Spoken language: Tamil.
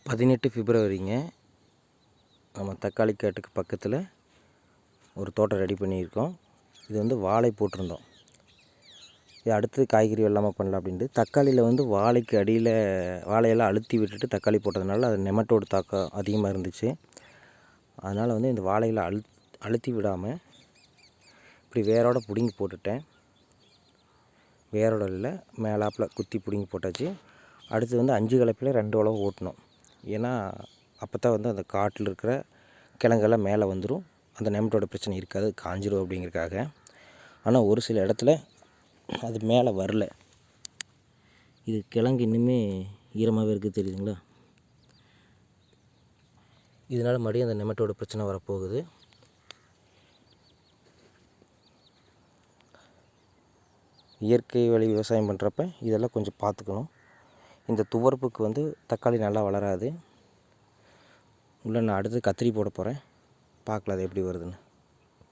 18 பிப்ரவரிங்க. நம்ம தக்காளி காட்டுக்கு பக்கத்தில் ஒரு தோட்டம் ரெடி பண்ணியிருக்கோம். இது வந்து வாழை போட்டிருந்தோம். இது அடுத்து காய்கறி வெள்ளாமல் பண்ணலாம் அப்படின்ட்டு. தக்காளியில் வாழைக்கு அடியில் வாழையெல்லாம் அழுத்தி விட்டுட்டு தக்காளி போட்டதுனால அது நெமட்டோடு தாக்கம் அதிகமாக இருந்துச்சு. அதனால் இந்த வாழையில் அழுத்தி விடாமல் இப்படி வேரோட பிடுங்கி போட்டுட்டேன். வேரோட இல்லை, மேலாப்பில் குத்தி பிடுங்கி போட்டாச்சு. அடுத்து 5 கலப்பில் 2 உழவு ஓட்டணும். ஏன்னா அப்போ தான் அந்த காட்டில் இருக்கிற கிழங்கெல்லாம் மேலே வந்துடும், அந்த நெமட்டோட பிரச்சனை இருக்காது, காஞ்சிரும் அப்படிங்கிறக்காக. ஆனால் ஒரு சில இடத்துல அது மேலே வரல. இது கிழங்கு இன்னுமே ஈரமாகவே இருக்குது, தெரியுதுங்களா? இதனால் மறுபடியும் அந்த நெமட்டோட பிரச்சனை வரப்போகுது. இயற்கை வழி விவசாயம் பண்ணுறப்ப இதெல்லாம் கொஞ்சம் பார்த்துக்கணும். இந்த துவர்ப்புக்கு தக்காளி நல்லா வளராது. உள்ள நான் அடுத்து கத்திரி போட போகிறேன். பார்க்கலாம் அது எப்படி வருதுன்னு.